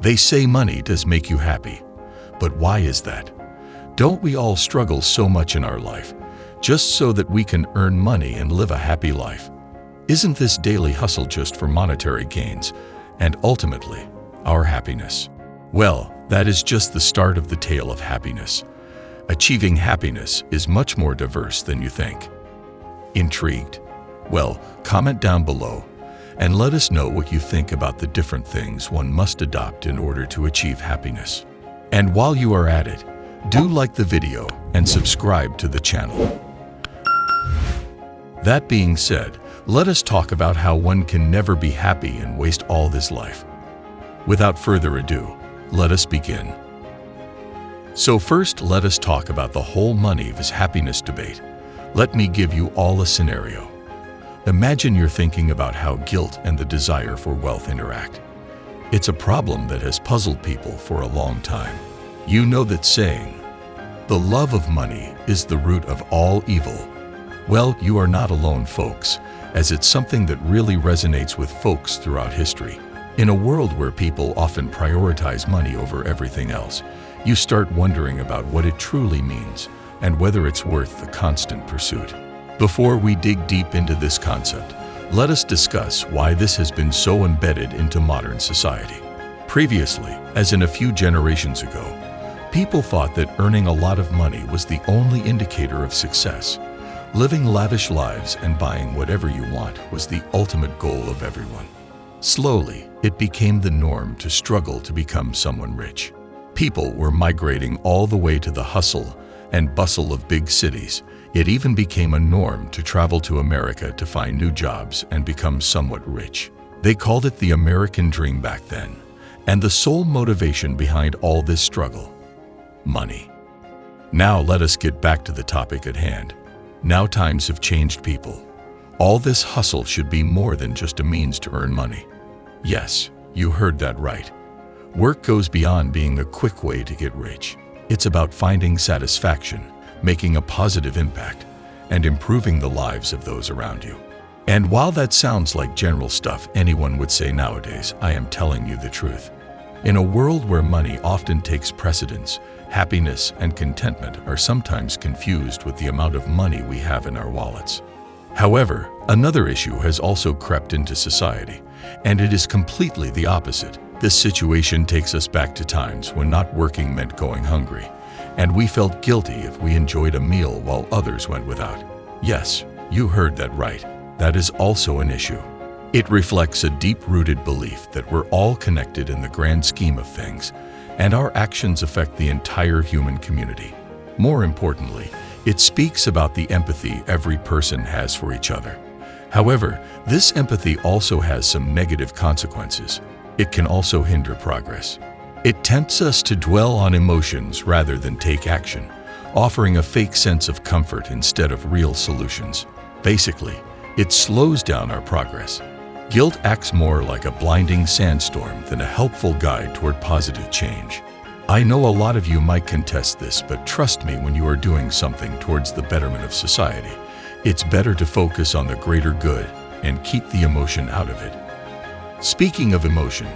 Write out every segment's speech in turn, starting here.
They say money does make you happy. But why is that? Don't we all struggle so much in our life, just so that we can earn money and live a happy life? Isn't this daily hustle just for monetary gains, and ultimately, our happiness? Well, that is just the start of the tale of happiness. Achieving happiness is much more diverse than you think. Intrigued? Well, comment down below and let us know what you think about the different things one must adopt in order to achieve happiness. And while you are at it, do like the video and subscribe to the channel. That being said, let us talk about how one can never be happy and waste all this life. Without further ado, let us begin. So first, let us talk about the whole money vs. happiness debate. Let me give you all a scenario. Imagine you're thinking about how guilt and the desire for wealth interact. It's a problem that has puzzled people for a long time. You know that saying, "The love of money is the root of all evil." Well, you are not alone, folks, as it's something that really resonates with folks throughout history. In a world where people often prioritize money over everything else, you start wondering about what it truly means and whether it's worth the constant pursuit. Before we dig deep into this concept, let us discuss why this has been so embedded into modern society. Previously, as in a few generations ago, people thought that earning a lot of money was the only indicator of success. Living lavish lives and buying whatever you want was the ultimate goal of everyone. Slowly, it became the norm to struggle to become someone rich. People were migrating all the way to the hustle and bustle of big cities. It even became a norm to travel to America to find new jobs and become somewhat rich. They called it the American dream back then. And the sole motivation behind all this struggle: money. Now let us get back to the topic at hand. Now times have changed, people. All this hustle should be more than just a means to earn money. Yes, you heard that right. Work goes beyond being a quick way to get rich. It's about finding satisfaction, making a positive impact, and improving the lives of those around you. And while that sounds like general stuff anyone would say nowadays, I am telling you the truth. In a world where money often takes precedence, happiness and contentment are sometimes confused with the amount of money we have in our wallets. However, another issue has also crept into society, and it is completely the opposite. This situation takes us back to times when not working meant going hungry, and we felt guilty if we enjoyed a meal while others went without. Yes, you heard that right. That is also an issue. It reflects a deep-rooted belief that we're all connected in the grand scheme of things, and our actions affect the entire human community. More importantly, it speaks about the empathy every person has for each other. However, this empathy also has some negative consequences. It can also hinder progress. It tempts us to dwell on emotions rather than take action, offering a fake sense of comfort instead of real solutions. Basically, it slows down our progress. Guilt acts more like a blinding sandstorm than a helpful guide toward positive change. I know a lot of you might contest this, but trust me, when you are doing something towards the betterment of society, it's better to focus on the greater good and keep the emotion out of it. Speaking of emotion,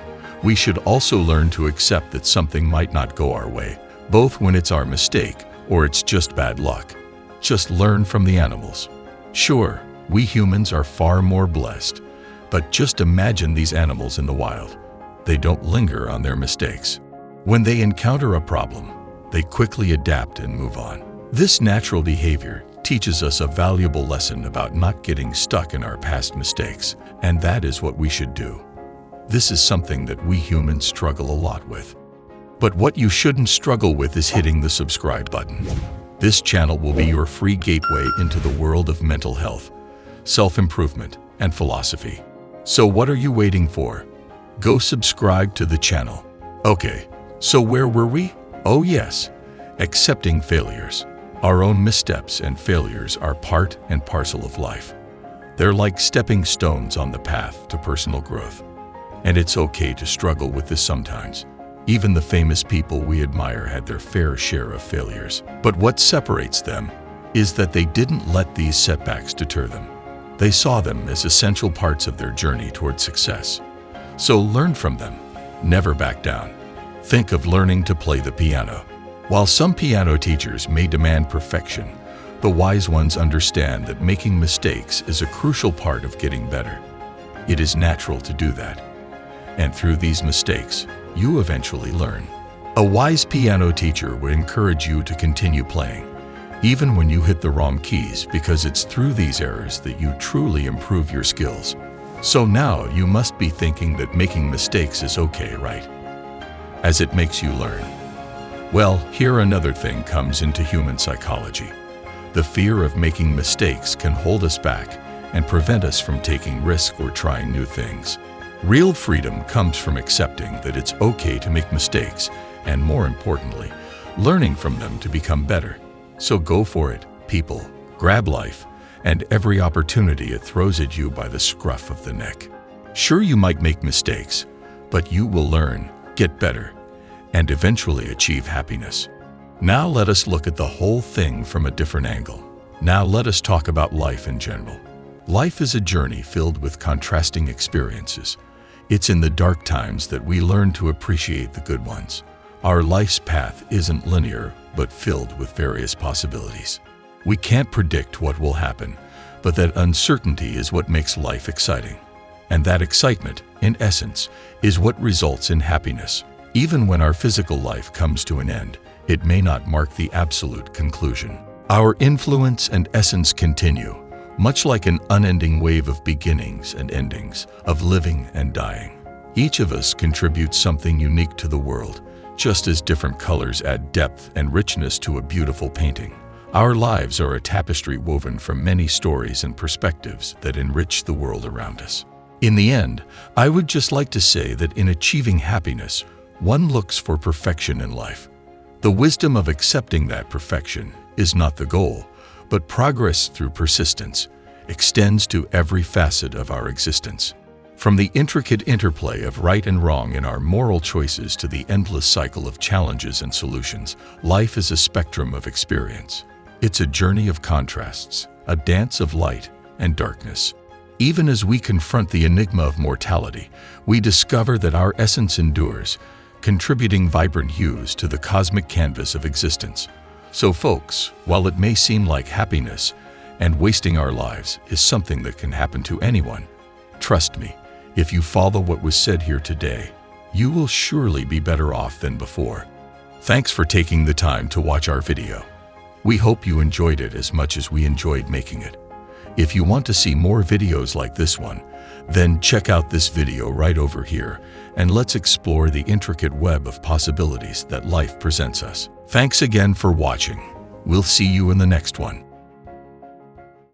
we should also learn to accept that something might not go our way, both when it's our mistake or it's just bad luck. Just learn from the animals. Sure, we humans are far more blessed, but just imagine these animals in the wild. They don't linger on their mistakes. When they encounter a problem, they quickly adapt and move on. This natural behavior teaches us a valuable lesson about not getting stuck in our past mistakes, and that is what we should do. This is something that we humans struggle a lot with. But what you shouldn't struggle with is hitting the subscribe button. This channel will be your free gateway into the world of mental health, self-improvement, and philosophy. So what are you waiting for? Go subscribe to the channel. Okay, so where were we? Oh yes, accepting failures. Our own missteps and failures are part and parcel of life. They're like stepping stones on the path to personal growth. And it's okay to struggle with this sometimes. Even the famous people we admire had their fair share of failures. But what separates them is that they didn't let these setbacks deter them. They saw them as essential parts of their journey toward success. So learn from them, Never back down. Think of learning to play the piano. While some piano teachers may demand perfection, the wise ones understand that making mistakes is a crucial part of getting better. It is natural to do that. And through these mistakes, you eventually learn. A wise piano teacher would encourage you to continue playing, even when you hit the wrong keys, because it's through these errors that you truly improve your skills. So now you must be thinking that making mistakes is okay, right? As it makes you learn. Well, here another thing comes into human psychology. The fear of making mistakes can hold us back and prevent us from taking risks or trying new things. Real freedom comes from accepting that it's okay to make mistakes and, more importantly, learning from them to become better. So go for it, people. Grab life and every opportunity it throws at you by the scruff of the neck. Sure, you might make mistakes, but you will learn, get better, and eventually achieve happiness. Now let us look at the whole thing from a different angle. Now let us talk about life in general. Life is a journey filled with contrasting experiences. It's in the dark times that we learn to appreciate the good ones. Our life's path isn't linear, but filled with various possibilities. We can't predict what will happen, but that uncertainty is what makes life exciting. And that excitement, in essence, is what results in happiness. Even when our physical life comes to an end, it may not mark the absolute conclusion. Our influence and essence continue, much like an unending wave of beginnings and endings, of living and dying. Each of us contributes something unique to the world, just as different colors add depth and richness to a beautiful painting. Our lives are a tapestry woven from many stories and perspectives that enrich the world around us. In the end, I would just like to say that in achieving happiness, one looks for perfection in life. The wisdom of accepting that perfection is not the goal, but progress through persistence extends to every facet of our existence. From the intricate interplay of right and wrong in our moral choices to the endless cycle of challenges and solutions, life is a spectrum of experience. It's a journey of contrasts, a dance of light and darkness. Even as we confront the enigma of mortality, we discover that our essence endures, contributing vibrant hues to the cosmic canvas of existence. So folks, while it may seem like happiness and wasting our lives is something that can happen to anyone, trust me, if you follow what was said here today, you will surely be better off than before. Thanks for taking the time to watch our video. We hope you enjoyed it as much as we enjoyed making it. If you want to see more videos like this one, then check out this video right over here, and let's explore the intricate web of possibilities that life presents us. Thanks again for watching. We'll see you in the next one.